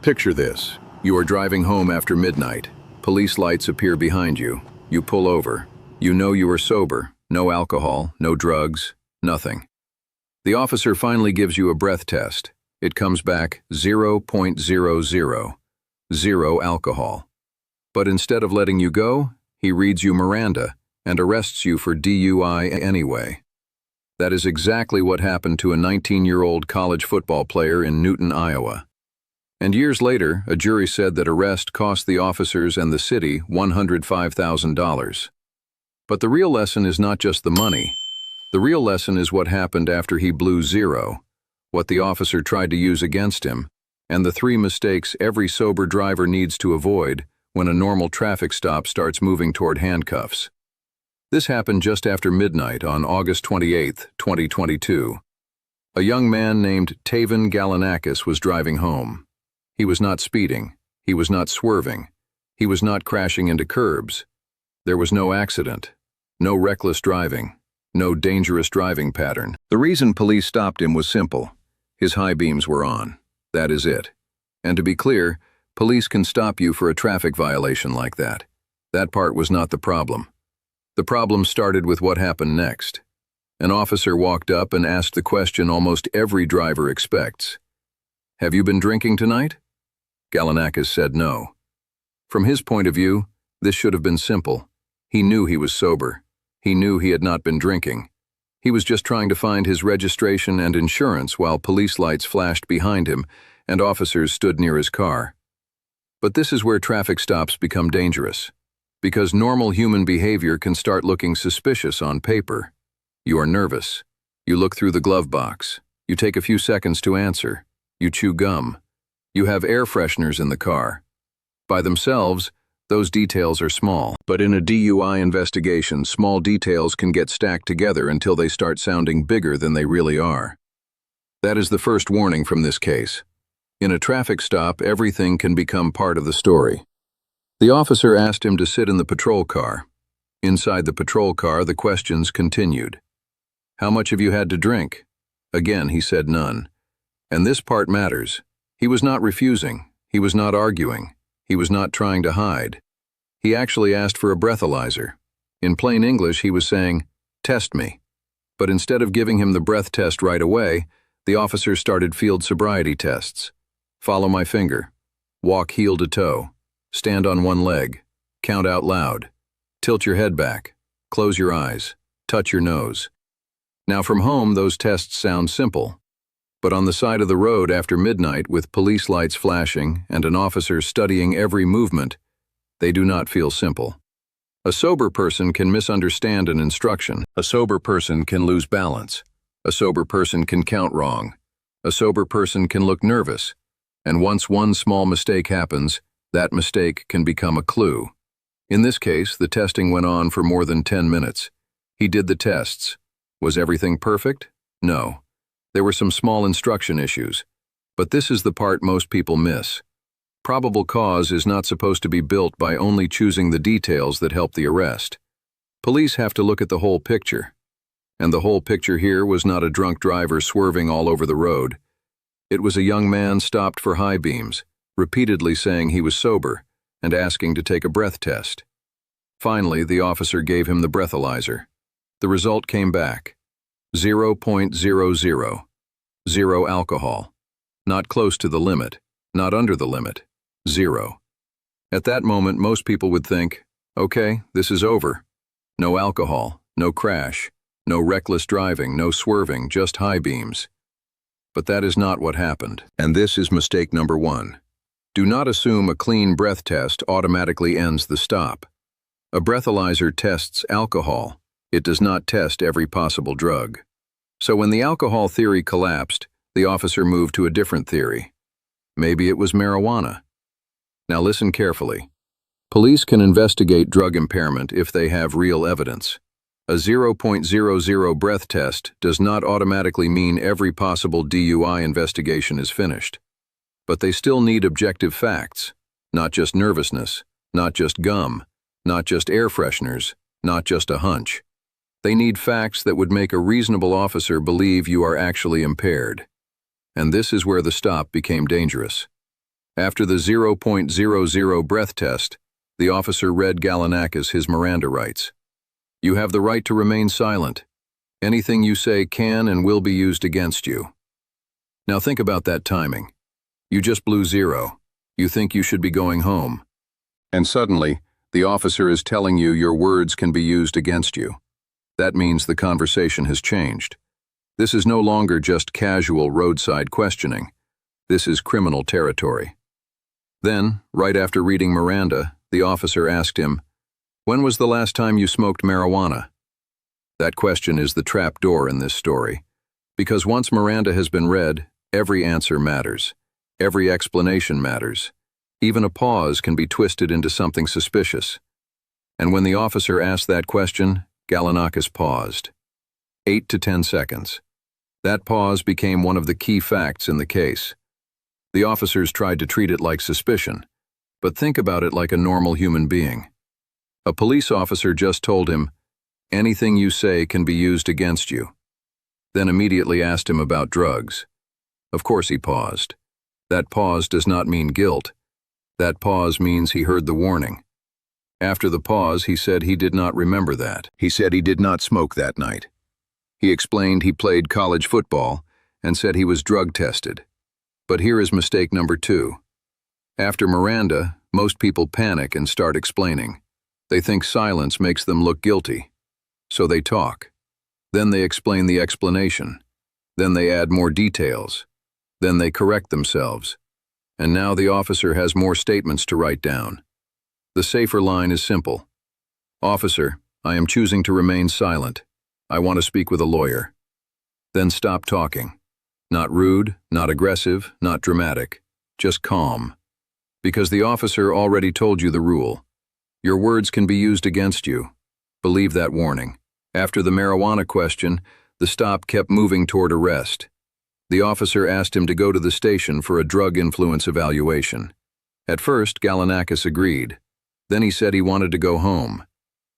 Picture this. You are driving home after midnight. Police lights appear behind you. You pull over. You know you are sober. No alcohol, no drugs, nothing. The officer finally gives you a breath test. It comes back 0.00. Zero alcohol. But instead of letting you go, he reads you Miranda and arrests you for DUI anyway. That is exactly what happened to a 19-year-old college football player in Newton, Iowa. And years later, a jury said that arrest cost the officers and the city $105,000. But the real lesson is not just the money. The real lesson is what happened after he blew zero, what the officer tried to use against him, and the 3 mistakes every sober driver needs to avoid when a normal traffic stop starts moving toward handcuffs. This happened just after midnight on August 28, 2022. A young man named Taven Galanakis was driving home. He was not speeding. He was not swerving. He was not crashing into curbs. There was no accident, no reckless driving, no dangerous driving pattern. The reason police stopped him was simple. His high beams were on. That is it. And to be clear, police can stop you for a traffic violation like that. That part was not the problem. The problem started with what happened next. An officer walked up and asked the question almost every driver expects. "Have you been drinking tonight?" Galanakis said no. From his point of view, this should have been simple. He knew he was sober. He knew he had not been drinking. He was just trying to find his registration and insurance while police lights flashed behind him and officers stood near his car. But this is where traffic stops become dangerous. Because normal human behavior can start looking suspicious on paper. You are nervous. You look through the glove box. You take a few seconds to answer. You chew gum. You have air fresheners in the car. By themselves, those details are small. But in a DUI investigation, small details can get stacked together until they start sounding bigger than they really are. That is the first warning from this case. In a traffic stop, everything can become part of the story. The officer asked him to sit in the patrol car. Inside the patrol car, the questions continued. "How much have you had to drink?" Again, he said none. And this part matters. He was not refusing. He was not arguing. He was not trying to hide. He actually asked for a breathalyzer. In plain English, he was saying, "Test me." But instead of giving him the breath test right away, the officer started field sobriety tests. Follow my finger. Walk heel to toe. Stand on one leg. Count out loud. Tilt your head back. Close your eyes. Touch your nose. Now from home, those tests sound simple. But on the side of the road after midnight with police lights flashing and an officer studying every movement, they do not feel simple. A sober person can misunderstand an instruction. A sober person can lose balance. A sober person can count wrong. A sober person can look nervous. And once one small mistake happens, that mistake can become a clue. In this case, the testing went on for more than 10 minutes. He did the tests. Was everything perfect? No. There were some small instruction issues. But this is the part most people miss. Probable cause is not supposed to be built by only choosing the details that help the arrest. Police have to look at the whole picture. And the whole picture here was not a drunk driver swerving all over the road. It was a young man stopped for high beams, repeatedly saying he was sober and asking to take a breath test. Finally, the officer gave him the breathalyzer. The result came back. 0.00. Zero alcohol. Not close to the limit, not under the limit. Zero. At that moment, most people would think, okay, this is over. No alcohol, no crash, no reckless driving, no swerving, just high beams. But that is not what happened. And this is mistake number 1. Do not assume a clean breath test automatically ends the stop. A breathalyzer tests alcohol. It does not test every possible drug. So when the alcohol theory collapsed, the officer moved to a different theory. Maybe it was marijuana. Now listen carefully. Police can investigate drug impairment if they have real evidence. A 0.00 breath test does not automatically mean every possible DUI investigation is finished. But they still need objective facts, not just nervousness, not just gum, not just air fresheners, not just a hunch. They need facts that would make a reasonable officer believe you are actually impaired. And this is where the stop became dangerous. After the 0.00 breath test, the officer read Galanakis his Miranda rights. You have the right to remain silent. Anything you say can and will be used against you. Now think about that timing. You just blew zero. You think you should be going home. And suddenly, the officer is telling you your words can be used against you. That means the conversation has changed. This is no longer just casual roadside questioning. This is criminal territory. Then, right after reading Miranda, the officer asked him, "When was the last time you smoked marijuana?" That question is the trap door in this story. Because once Miranda has been read, every answer matters. Every explanation matters. Even a pause can be twisted into something suspicious. And when the officer asked that question, Galanakis paused. 8 to 10 seconds. That pause became one of the key facts in the case. The officers tried to treat it like suspicion, but think about it like a normal human being. A police officer just told him, "Anything you say can be used against you." Then immediately asked him about drugs. Of course he paused. That pause does not mean guilt. That pause means he heard the warning. After the pause, he said he did not remember that. He said he did not smoke that night. He explained he played college football and said he was drug tested. But here is mistake number 2. After Miranda, most people panic and start explaining. They think silence makes them look guilty. So they talk. Then they explain the explanation. Then they add more details. Then they correct themselves. And now the officer has more statements to write down. The safer line is simple. "Officer, I am choosing to remain silent. I want to speak with a lawyer." Then stop talking. Not rude, not aggressive, not dramatic. Just calm. Because the officer already told you the rule. Your words can be used against you. Believe that warning. After the marijuana question, the stop kept moving toward arrest. The officer asked him to go to the station for a drug influence evaluation. At first, Galanakis agreed. Then he said he wanted to go home.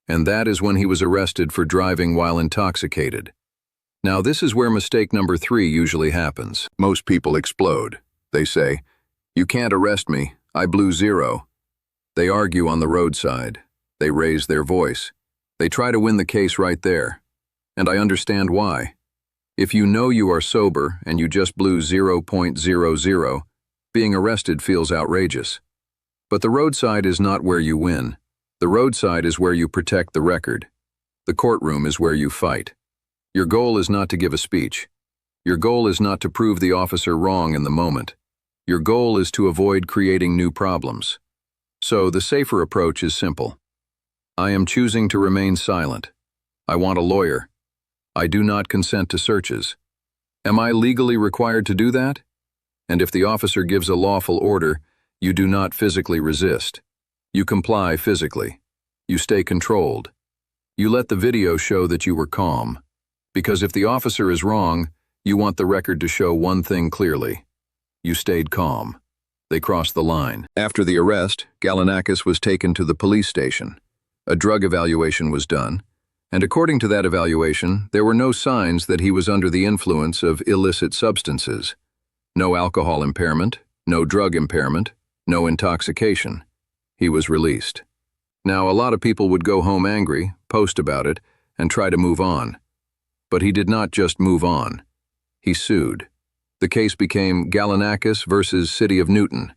And that is when he was arrested for driving while intoxicated. Now this is where mistake number 3 usually happens. Most people explode. They say, "You can't arrest me. I blew zero." They argue on the roadside. They raise their voice. They try to win the case right there. And I understand why. If you know you are sober and you just blew 0.00, being arrested feels outrageous. But the roadside is not where you win. The roadside is where you protect the record. The courtroom is where you fight. Your goal is not to give a speech. Your goal is not to prove the officer wrong in the moment. Your goal is to avoid creating new problems. So the safer approach is simple. I am choosing to remain silent. I want a lawyer. I do not consent to searches. Am I legally required to do that? And if the officer gives a lawful order, you do not physically resist. You comply physically. You stay controlled. You let the video show that you were calm. Because if the officer is wrong, you want the record to show one thing clearly. You stayed calm. They crossed the line. After the arrest, Galanakis was taken to the police station. A drug evaluation was done. And according to that evaluation, there were no signs that he was under the influence of illicit substances. No alcohol impairment, no drug impairment, no intoxication. He was released. Now, a lot of people would go home angry, post about it, and try to move on. But he did not just move on. He sued. The case became Galanakis versus City of Newton.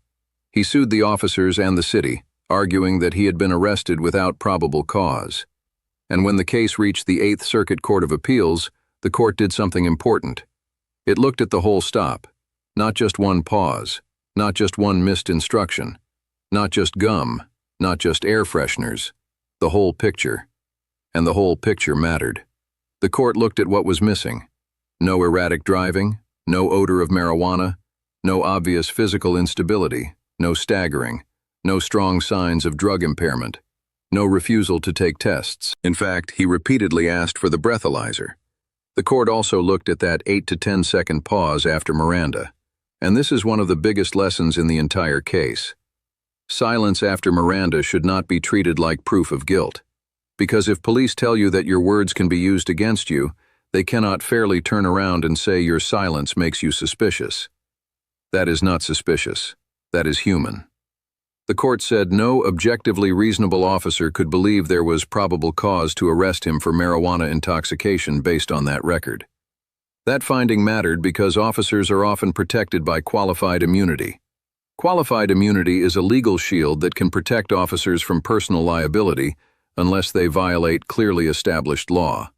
He sued the officers and the city, arguing that he had been arrested without probable cause. And when the case reached the 8th Circuit Court of Appeals, the court did something important. It looked at the whole stop, not just one pause, not just one missed instruction, not just gum, not just air fresheners, the whole picture. And the whole picture mattered. The court looked at what was missing. No erratic driving, no odor of marijuana, no obvious physical instability, no staggering, no strong signs of drug impairment. No refusal to take tests. In fact, he repeatedly asked for the breathalyzer. The court also looked at that 8 to 10 second pause after Miranda. And this is one of the biggest lessons in the entire case. Silence after Miranda should not be treated like proof of guilt. Because if police tell you that your words can be used against you, they cannot fairly turn around and say your silence makes you suspicious. That is not suspicious. That is human. The court said no objectively reasonable officer could believe there was probable cause to arrest him for marijuana intoxication based on that record. That finding mattered because officers are often protected by qualified immunity. Qualified immunity is a legal shield that can protect officers from personal liability unless they violate clearly established law.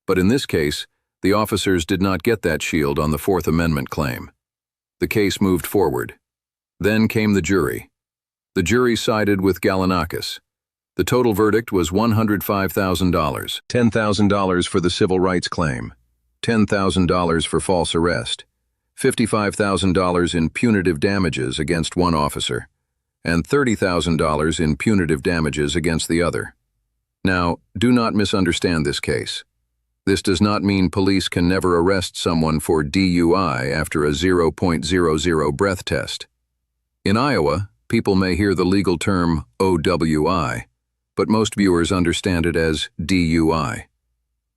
But in this case, the officers did not get that shield on the Fourth Amendment claim. The case moved forward. Then came the jury. The jury sided with Gallinakis. The total verdict was $105,000, $10,000 for the civil rights claim, $10,000 for false arrest, $55,000 in punitive damages against one officer, and $30,000 in punitive damages against the other. Now, do not misunderstand this case. This does not mean police can never arrest someone for DUI after a 0.00 breath test. In Iowa, people may hear the legal term OWI, but most viewers understand it as DUI.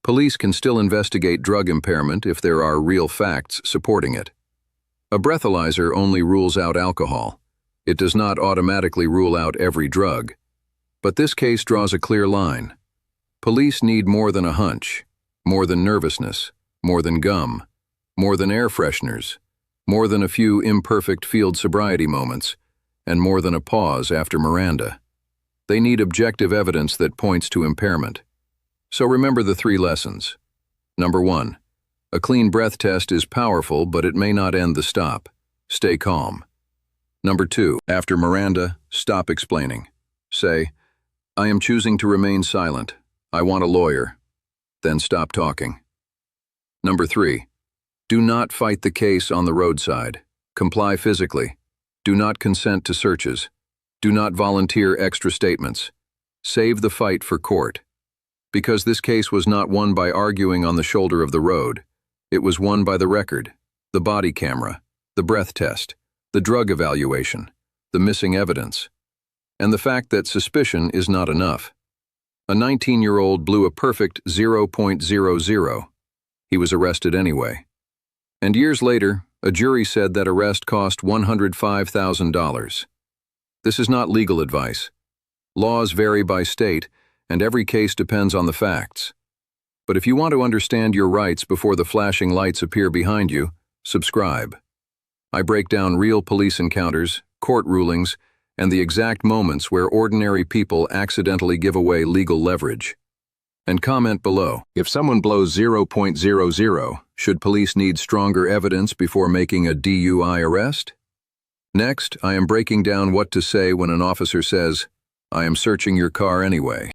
Police can still investigate drug impairment if there are real facts supporting it. A breathalyzer only rules out alcohol. It does not automatically rule out every drug. But this case draws a clear line. Police need more than a hunch, more than nervousness, more than gum, more than air fresheners, more than a few imperfect field sobriety moments, and more than a pause after Miranda. They need objective evidence that points to impairment. So remember the three lessons. Number 1, a clean breath test is powerful, but it may not end the stop. Stay calm. Number 2, after Miranda, stop explaining. Say, I am choosing to remain silent. I want a lawyer. Then stop talking. Number 3, do not fight the case on the roadside. Comply physically. Do not consent to searches. Do not volunteer extra statements. Save the fight for court. Because this case was not won by arguing on the shoulder of the road. It was won by the record, the body camera, the breath test, the drug evaluation, the missing evidence, and the fact that suspicion is not enough. A 19-year-old blew a perfect 0.00. He was arrested anyway. And years later, a jury said that arrest cost $105,000. This is not legal advice. Laws vary by state, and every case depends on the facts. But if you want to understand your rights before the flashing lights appear behind you, subscribe. I break down real police encounters, court rulings, and the exact moments where ordinary people accidentally give away legal leverage. And comment below. If someone blows 0.00, should police need stronger evidence before making a DUI arrest? Next, I am breaking down what to say when an officer says, I am searching your car anyway.